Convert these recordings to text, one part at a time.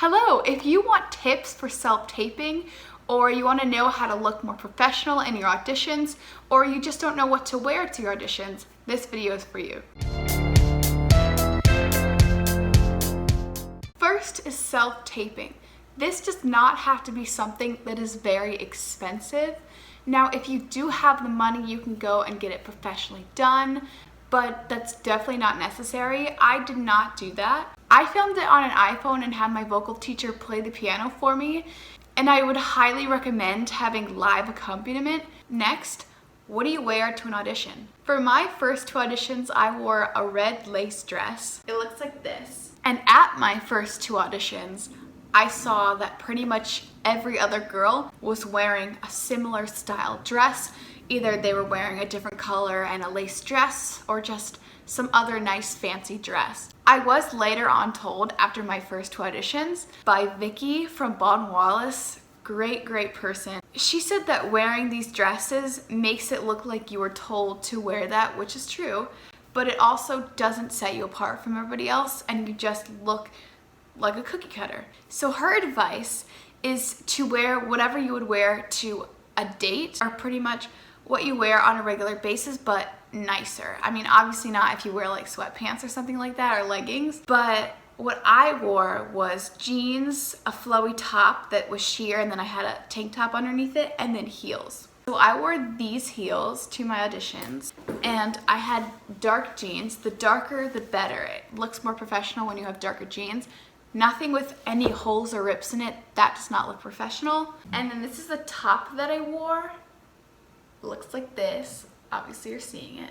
Hello, if you want tips for self-taping, or you want to know how to look more professional in your auditions, or you just don't know what to wear to your auditions, this video is for you. First is self-taping. This does not have to be something that is very expensive. Now, if you do have the money, you can go and get it professionally done, but that's definitely not necessary. I did not do that. I filmed it on an iPhone and had my vocal teacher play the piano for me, and I would highly recommend having live accompaniment. Next, what do you wear to an audition? For my first two auditions, I wore a red lace dress. It looks like this. And at my first two auditions, I saw that pretty much every other girl was wearing a similar style dress. Either they were wearing a different color and a lace dress, or just some other nice fancy dress. I was later on told after my first two auditions by Vicky from Baldwin Wallace, great person. She said that wearing these dresses makes it look like you were told to wear that, which is true, but it also doesn't set you apart from everybody else and you just look like a cookie cutter. So her advice is to wear whatever you would wear to a date, or pretty much what you wear on a regular basis, but nicer. I mean, obviously not if you wear like sweatpants or something like that, or leggings, but what I wore was jeans, a flowy top that was sheer, and then I had a tank top underneath it, and then heels. So I wore these heels to my auditions, and I had dark jeans. The darker, the better. It looks more professional when you have darker jeans. Nothing with any holes or rips in it. That does not look professional. And then this is the top that I wore. It looks like this. Obviously you're seeing it.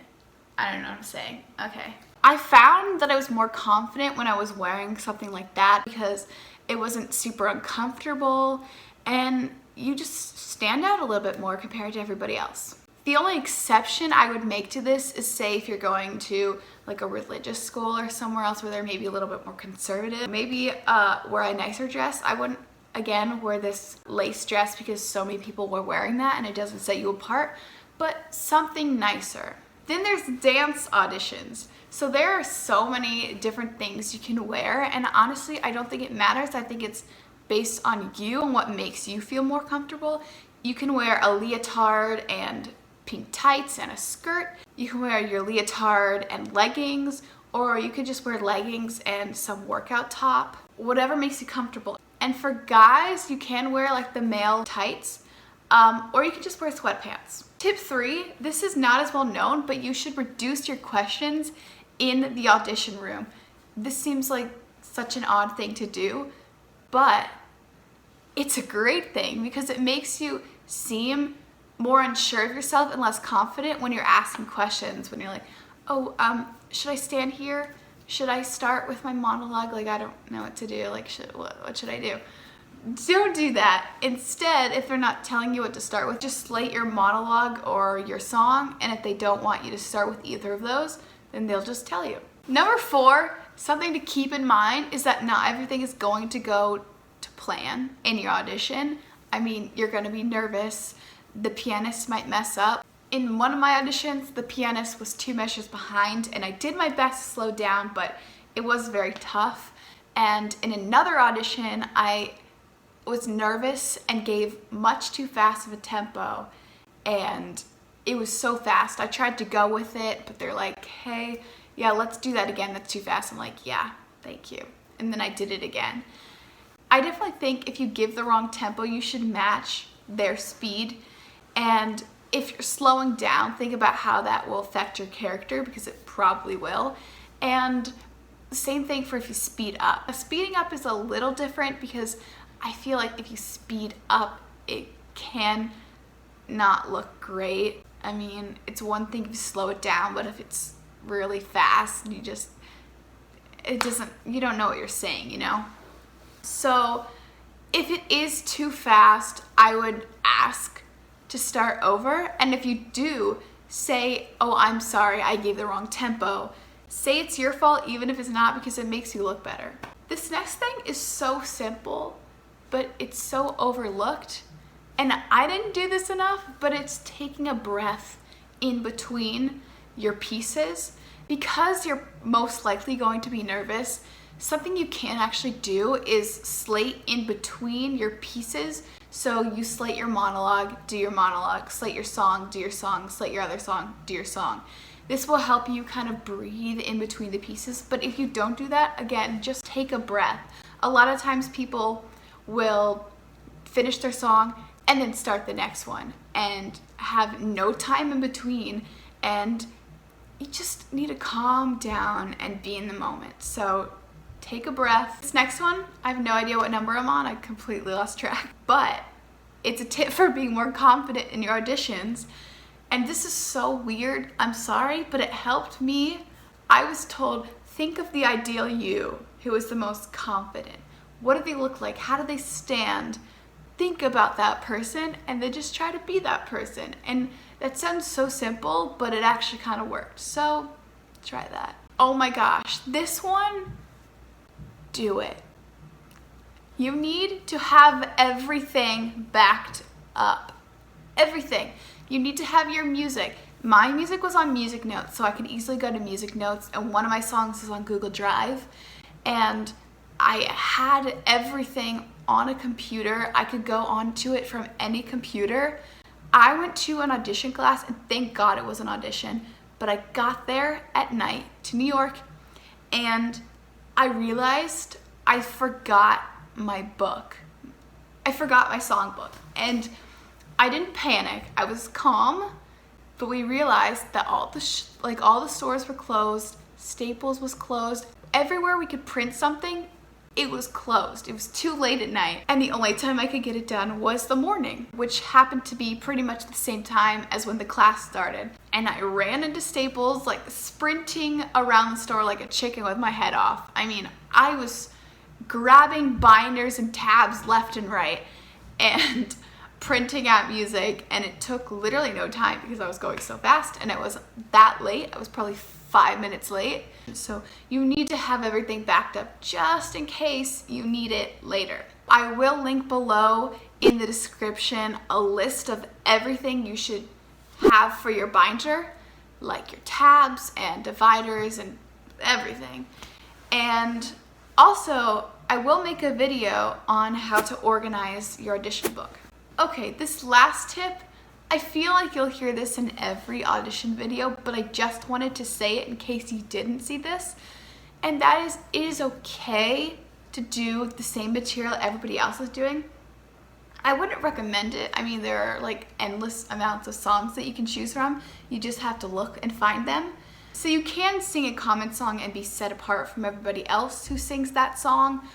I don't know what I'm saying. Okay. I found that I was more confident when I was wearing something like that because it wasn't super uncomfortable and you just stand out a little bit more compared to everybody else. The only exception I would make to this is, say, if you're going to like a religious school or somewhere else where they're maybe a little bit more conservative, maybe wear a nicer dress. I wouldn't, again, wear this lace dress because so many people were wearing that and it doesn't set you apart, but something nicer. Then there's dance auditions. So there are so many different things you can wear, and honestly, I don't think it matters. I think it's based on you and what makes you feel more comfortable. You can wear a leotard and pink tights and a skirt. You can wear your leotard and leggings, or you could just wear leggings and some workout top, whatever makes you comfortable. And for guys, you can wear like the male tights, or you can just wear sweatpants. Tip 3, this is not as well known, but you should reduce your questions in the audition room. This seems like such an odd thing to do, but it's a great thing because it makes you seem more unsure of yourself and less confident when you're asking questions, when you're like, oh, should I stand here? Should I start with my monologue? Like, I don't know what to do. Like, what should I do? Don't do that. Instead, if they're not telling you what to start with, just slate your monologue or your song, and if they don't want you to start with either of those, then they'll just tell you. Number 4, something to keep in mind is that not everything is going to go to plan in your audition. I mean, you're gonna be nervous. The pianist might mess up. In one of my auditions, the pianist was 2 measures behind, and I did my best to slow down, but it was very tough. And in another audition, I was nervous and gave much too fast of a tempo, and it was so fast. I tried to go with it, but they're like, hey, yeah, let's do that again. That's too fast. I'm like, yeah, thank you. And then I did it again. I definitely think if you give the wrong tempo, you should match their speed. And if you're slowing down, think about how that will affect your character, because it probably will. And the same thing for if you speed up. Speeding up is a little different because I feel like if you speed up, it can not look great. I mean, it's one thing if you slow it down, but if it's really fast, you don't know what you're saying, you know? So if it is too fast, I would ask to start over. And if you do, say, oh, I'm sorry, I gave the wrong tempo. Say it's your fault, even if it's not, because it makes you look better. This next thing is so simple, but it's so overlooked. And I didn't do this enough, but it's taking a breath in between your pieces. Because you're most likely going to be nervous, Something you can actually do is slate in between your pieces. So you slate your monologue, do your monologue, slate your song, do your song, slate your other song, do your song. This will help you kind of breathe in between the pieces. But if you don't do that, again, just take a breath. A lot of times people will finish their song and then start the next one and have no time in between, and you just need to calm down and be in the moment. So take a breath. This next one, I have no idea what number I'm on. I completely lost track. But it's a tip for being more confident in your auditions. And this is so weird. I'm sorry, but it helped me. I was told, think of the ideal you who is the most confident. What do they look like? How do they stand? Think about that person and then just try to be that person. And that sounds so simple, but it actually kind of worked. So try that. Oh my gosh, this one, do it. You need to have everything backed up. Everything. You need to have your music. My music was on Music Notes, so I could easily go to Music Notes, and one of my songs is on Google Drive. And I had everything on a computer. I could go onto it from any computer. I went to an audition class, and thank God it was an audition, but I got there at night to New York, and I realized I forgot my book. I forgot my songbook, and I didn't panic. I was calm, but we realized that all the stores were closed, Staples was closed, everywhere we could print something, it was closed. It was too late at night, and the only time I could get it done was the morning, which happened to be pretty much the same time as when the class started. And I ran into Staples, like sprinting around the store like a chicken with my head off. I mean, I was grabbing binders and tabs left and right and printing out music, and it took literally no time because I was going so fast, and it was that late. I was probably 5 minutes late. So you need to have everything backed up just in case you need it later. I will link below in the description a list of everything you should have for your binder, like your tabs and dividers and everything. And also, I will make a video on how to organize your audition book. Okay, this last tip, I feel like you'll hear this in every audition video, but I just wanted to say it in case you didn't see this. And that is, it is okay to do the same material everybody else is doing. I wouldn't recommend it. I mean, there are like endless amounts of songs that you can choose from. You just have to look and find them. So you can sing a common song and be set apart from everybody else who sings that song,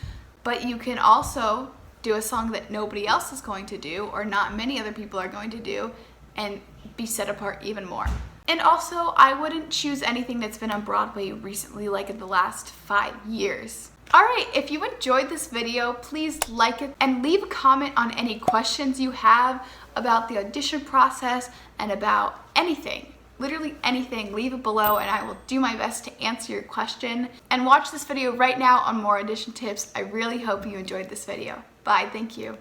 but you can also do a song that nobody else is going to do, or not many other people are going to do, and be set apart even more. And also, I wouldn't choose anything that's been on Broadway recently, like in the last 5 years. Alright, if you enjoyed this video, please like it and leave a comment on any questions you have about the audition process and about anything. Literally anything, leave it below and I will do my best to answer your question. And watch this video right now on more audition tips. I really hope you enjoyed this video. Bye, thank you.